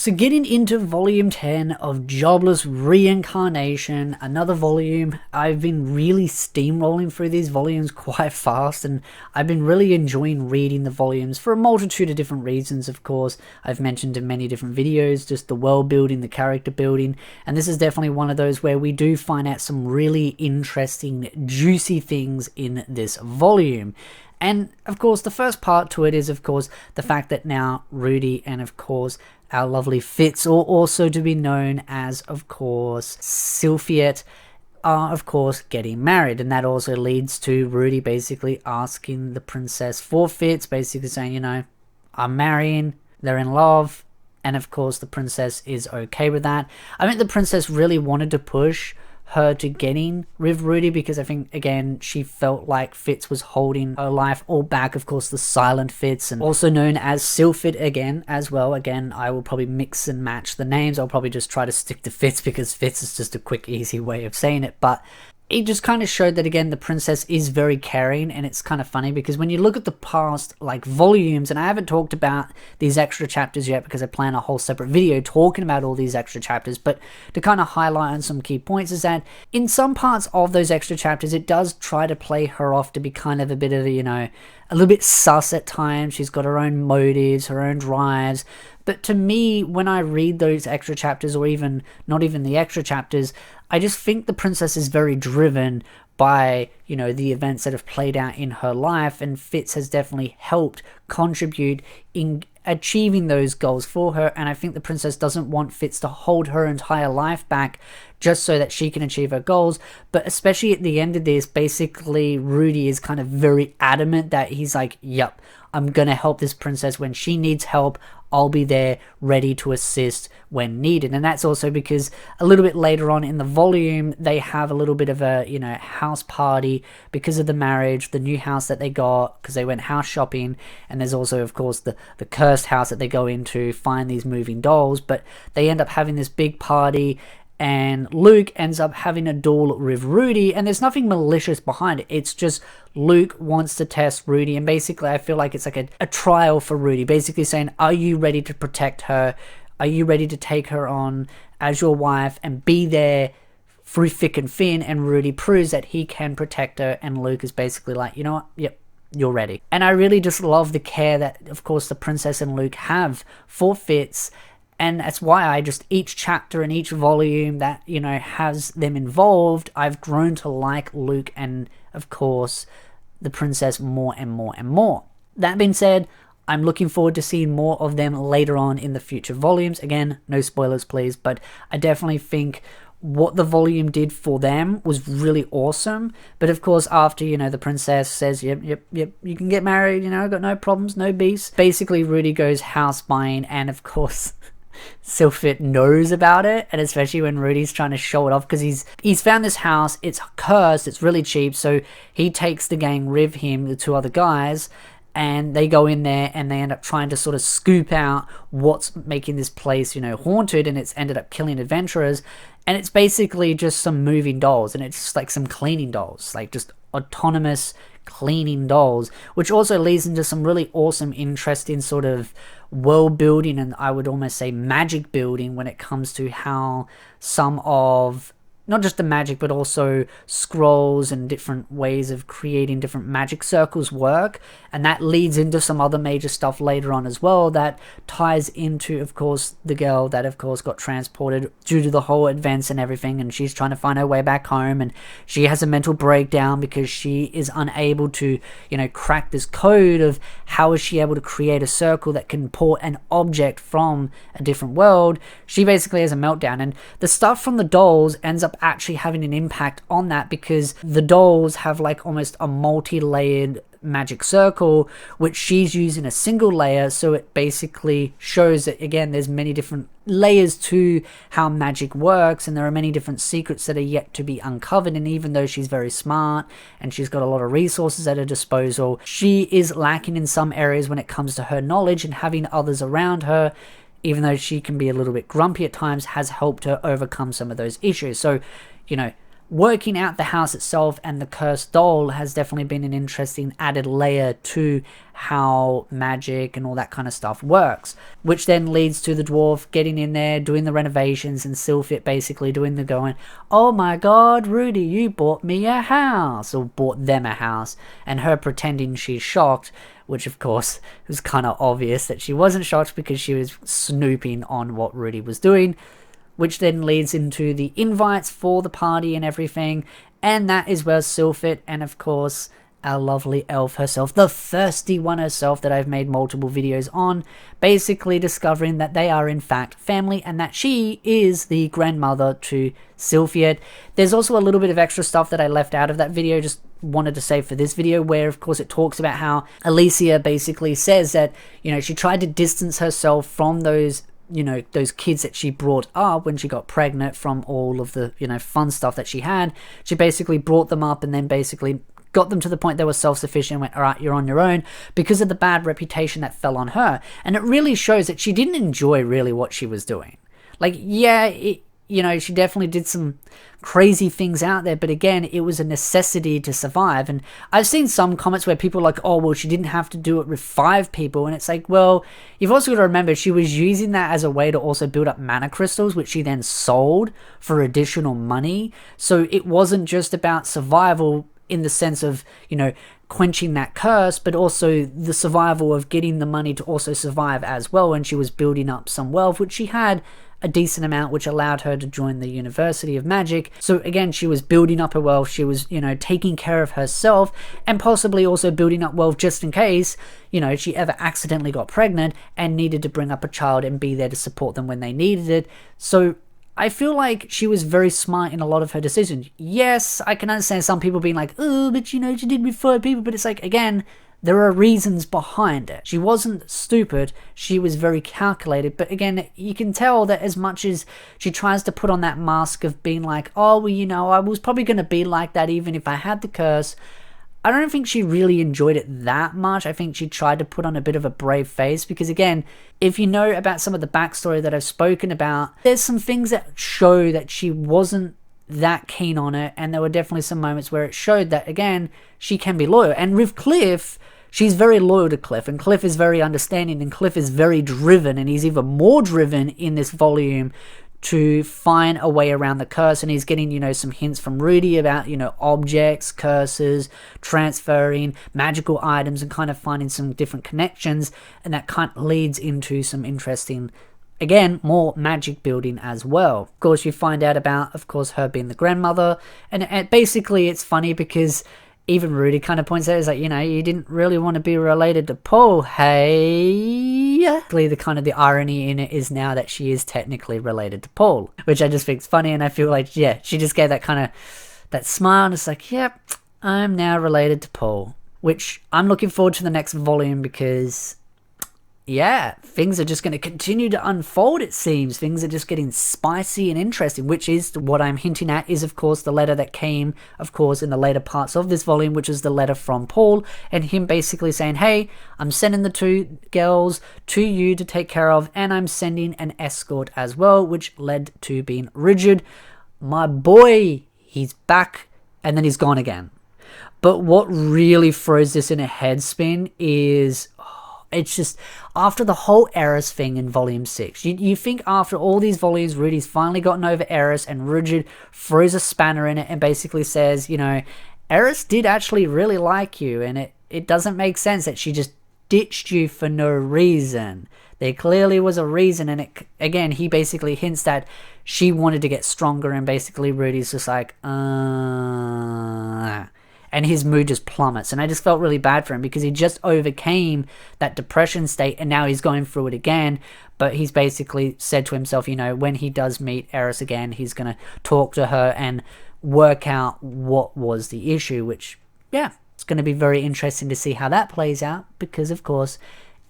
So getting into volume 10 of Jobless Reincarnation, another volume. I've been really steamrolling through these volumes quite fast, and I've been really enjoying reading the volumes for a multitude of different reasons. Of course, I've mentioned in many different videos, just the world building, the character building, and this is definitely one of those where we do find out some really interesting, juicy things in this volume. And of course, the first part to it is, of course, the fact that now Rudy and, of course, our lovely Fitz, or also to be known as, of course, Sylphiet, are, of course, getting married. And that also leads to Rudy basically asking the princess for Fitz, basically saying, you know, I'm marrying, they're in love. And, of course, the princess is okay with that. I think the princess really wanted to push her to getting with Rudy, because I think, again, she felt like Fitz was holding her life all back. Of course, the silent Fitz, and also known as Sylphid again as well. Again, I will probably mix and match the names. I'll probably just try to stick to Fitz because Fitz is just a quick, easy way of saying it. But it just kind of showed that, again, the princess is very caring. And it's kind of funny because when you look at the past like volumes, and I haven't talked about these extra chapters yet because I plan a whole separate video talking about all these extra chapters, but to kind of highlight on some key points is that in some parts of those extra chapters, it does try to play her off to be kind of a bit of a, you know, a little bit sus at times. She's got her own motives, her own drives. But to me, when I read those extra chapters, or even not even the extra chapters, I just think the princess is very driven by, you know, the events that have played out in her life, and Fitz has definitely helped contribute in achieving those goals for her. And I think the princess doesn't want Fitz to hold her entire life back just so that she can achieve her goals. But especially at the end of this, basically Rudy is kind of very adamant that he's like, yep, I'm gonna help this princess when she needs help. I'll be there ready to assist when needed. And that's also because a little bit later on in the volume, they have a little bit of a, you know, house party because of the marriage, the new house that they got, because they went house shopping. And there's also, of course, the cursed house that they go into, find these moving dolls. But they end up having this big party, and Luke ends up having a duel with Rudy, and there's nothing malicious behind it. It's just Luke wants to test Rudy, and basically I feel like it's like a trial for Rudy, basically saying, are you ready to protect her? Are you ready to take her on as your wife and be there through thick and thin? And Rudy proves that he can protect her, and Luke is basically like, you know what, yep, you're ready. And I really just love the care that, of course, the princess and Luke have for Fitz. And that's why I just, each chapter and each volume that, you know, has them involved, I've grown to like Luke and, of course, the princess more and more and more. That being said, I'm looking forward to seeing more of them later on in the future volumes. Again, no spoilers, please, but I definitely think what the volume did for them was really awesome. But of course, after, you know, the princess says, yep, you can get married, you know, got no problems, no beefs. Basically, Rudy goes house buying, and of course, Sylphid knows about it, and especially when Rudy's trying to show it off, because he's found this house, it's cursed, it's really cheap, so he takes the gang with him, the two other guys, and they go in there and they end up trying to sort of scoop out what's making this place, you know, haunted, and it's ended up killing adventurers. And it's basically just some moving dolls, and it's just like some cleaning dolls, like just autonomous cleaning dolls, which also leads into some really awesome, interesting sort of world building, and I would almost say magic building, when it comes to how some of, not just the magic, but also scrolls and different ways of creating different magic circles work. And that leads into some other major stuff later on as well that ties into, of course, the girl that, of course, got transported due to the whole events and everything, and she's trying to find her way back home, and she has a mental breakdown because she is unable to, you know, crack this code of how is she able to create a circle that can port an object from a different world. She basically has a meltdown, and the stuff from the dolls ends up actually having an impact on that, because the dolls have like almost a multi-layered magic circle, which she's using a single layer. So it basically shows that, again, there's many different layers to how magic works, and there are many different secrets that are yet to be uncovered. And even though she's very smart and she's got a lot of resources at her disposal, she is lacking in some areas when it comes to her knowledge, and having others around her, even though she can be a little bit grumpy at times, has helped her overcome some of those issues. So, you know, working out the house itself and the cursed doll has definitely been an interesting added layer to how magic and all that kind of stuff works, which then leads to the dwarf getting in there, doing the renovations, and Sylphid basically doing the going, oh my god, Rudy, you bought me a house, or bought them a house, and her pretending she's shocked, which of course was kind of obvious that she wasn't shocked because she was snooping on what Rudy was doing, which then leads into the invites for the party and everything, and that is where Sylphid and of course our lovely elf herself, the thirsty one herself that I've made multiple videos on, basically discovering that they are in fact family and that she is the grandmother to Sylphid. There's also a little bit of extra stuff that I left out of that video, just wanted to save for this video, where of course it talks about how Alicia basically says that, you know, she tried to distance herself from those, you know, those kids that she brought up when she got pregnant from all of the, you know, fun stuff that she had. She basically brought them up and then basically got them to the point they were self-sufficient and went, all right, you're on your own, because of the bad reputation that fell on her. And it really shows that she didn't enjoy really what she was doing. Like, yeah, you know, she definitely did some crazy things out there, but again, it was a necessity to survive. And I've seen some comments where people are like, oh, well, she didn't have to do it with 5 people. And it's like, well, you've also got to remember she was using that as a way to also build up mana crystals, which she then sold for additional money. So it wasn't just about survival in the sense of, you know, quenching that curse, but also the survival of getting the money to also survive as well. And she was building up some wealth, which she had a decent amount, which allowed her to join the University of Magic. So again, she was building up her wealth, she was, you know, taking care of herself, and possibly also building up wealth just in case, you know, she ever accidentally got pregnant and needed to bring up a child and be there to support them when they needed it. So I feel like she was very smart in a lot of her decisions. Yes, I can understand some people being like, oh, but you know, she did with 5 people, but it's like, again, there are reasons behind it. She wasn't stupid, she was very calculated, but again, you can tell that as much as she tries to put on that mask of being like, oh, well, you know, I was probably going to be like that even if I had the curse, I don't think she really enjoyed it that much. I think she tried to put on a bit of a brave face because, again, if you know about some of the backstory that I've spoken about, there's some things that show that she wasn't that keen on it, and there were definitely some moments where it showed that, again, she can be loyal. And with Cliff, she's very loyal to Cliff, and Cliff is very understanding, and Cliff is very driven, and he's even more driven in this volume to find a way around the curse. And he's getting, you know, some hints from Rudy about, you know, objects, curses, transferring magical items, and kind of finding some different connections, and that kind of leads into some interesting, again, more magic building as well. Of course, you find out about, of course, her being the grandmother, and basically it's funny because even Rudy kind of points out, is like, you know, you didn't really want to be related to Paul, hey? The kind of the irony in it is now that she is technically related to Paul, which I just think is funny, and I feel like, yeah, she just gave that kind of, that smile, and it's like, yep, I'm now related to Paul, which I'm looking forward to the next volume because, yeah, things are just going to continue to unfold, it seems. Things are just getting spicy and interesting, which is what I'm hinting at is, of course, the letter that came, of course, in the later parts of this volume, which is the letter from Paul, and him basically saying, hey, I'm sending the 2 girls to you to take care of, and I'm sending an escort as well, which led to being Rigid. My boy, he's back, and then he's gone again. But what really throws this in a head spin is, it's just, after the whole Eris thing in Volume 6, you think after all these volumes, Rudy's finally gotten over Eris, and Rigid throws a spanner in it and basically says, you know, Eris did actually really like you, and it doesn't make sense that she just ditched you for no reason. There clearly was a reason, and again, he basically hints that she wanted to get stronger, and basically Rudy's just like, and his mood just plummets. And I just felt really bad for him because he just overcame that depression state and now he's going through it again. But he's basically said to himself, you know, when he does meet Eris again, he's going to talk to her and work out what was the issue, which, yeah, it's going to be very interesting to see how that plays out because, of course,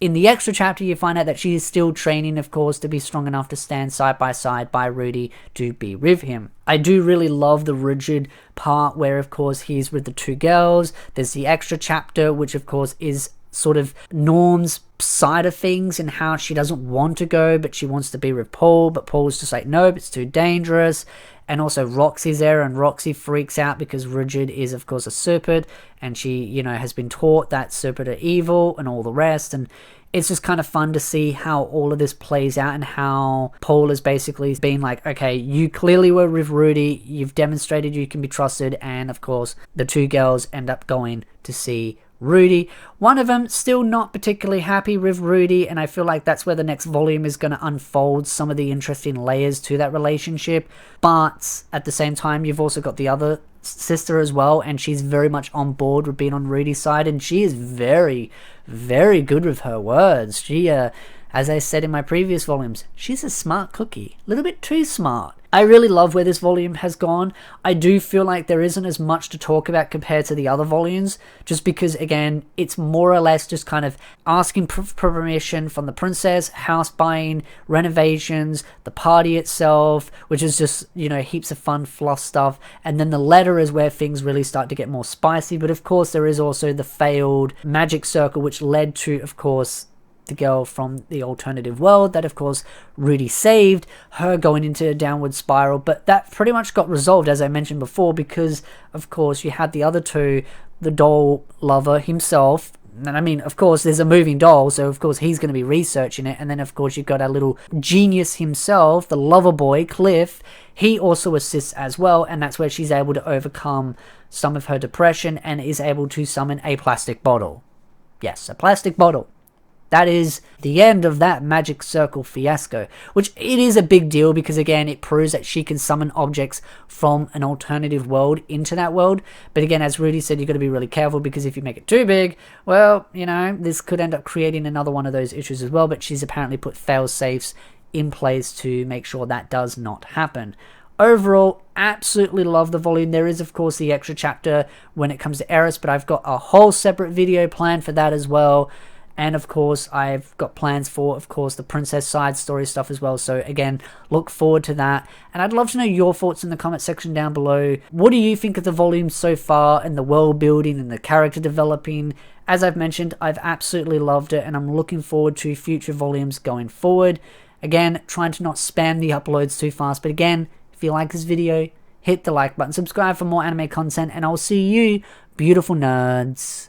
in the extra chapter, you find out that she is still training, of course, to be strong enough to stand side by side by Rudy to be with him. I do really love the Rigid part where, of course, he's with the 2 girls. There's the extra chapter, which, of course, is sort of Norm's side of things and how she doesn't want to go, but she wants to be with Paul, but Paul's just like, nope, it's too dangerous. and also Roxy's there, and Roxy freaks out because Rigid is of course a serpent, and she, you know, has been taught that serpent are evil and all the rest, and it's just kind of fun to see how all of this plays out and how Paul has basically been like, okay, you clearly were with Rudy, you've demonstrated you can be trusted, and of course the two girls end up going to see Rudy. One of them still not particularly happy with Rudy, and I feel like that's where the next volume is going to unfold some of the interesting layers to that relationship. But at the same time, you've also got the other sister as well, and she's very much on board with being on Rudy's side, and she is very, very good with her words. She, as I said in my previous volumes, she's a smart cookie, a little bit too smart. I really love where this volume has gone. I do feel like there isn't as much to talk about compared to the other volumes, just because, again, it's more or less just kind of asking permission from the princess, house buying, renovations, the party itself, which is just, you know, heaps of fun fluff stuff, and then the letter is where things really start to get more spicy. But of course there is also the failed magic circle, which led to, of course, the girl from the alternative world that of course Rudy saved, her going into a downward spiral. But that pretty much got resolved, as I mentioned before, because of course you had the other two, the doll lover himself, and I mean, of course there's a moving doll, so of course he's going to be researching it, and then of course you've got our little genius himself, the lover boy Cliff. He also assists as well, and that's where she's able to overcome some of her depression and is able to summon a plastic bottle. Yes, a plastic bottle. That is the end of that magic circle fiasco, which it is a big deal because, again, it proves that she can summon objects from an alternative world into that world. But again, as Rudy said, you've got to be really careful because if you make it too big, well, you know, this could end up creating another one of those issues as well. But she's apparently put fail-safes in place to make sure that does not happen. Overall, absolutely love the volume. There is, of course, the extra chapter when it comes to Eris, but I've got a whole separate video planned for that as well. And of course, I've got plans for, of course, the princess side story stuff as well. So again, look forward to that. And I'd love to know your thoughts in the comment section down below. What do you think of the volume so far, and the world building and the character developing? As I've mentioned, I've absolutely loved it, and I'm looking forward to future volumes going forward. Again, trying to not spam the uploads too fast. But again, if you like this video, hit the like button, subscribe for more anime content, and I'll see you, beautiful nerds,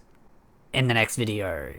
in the next video.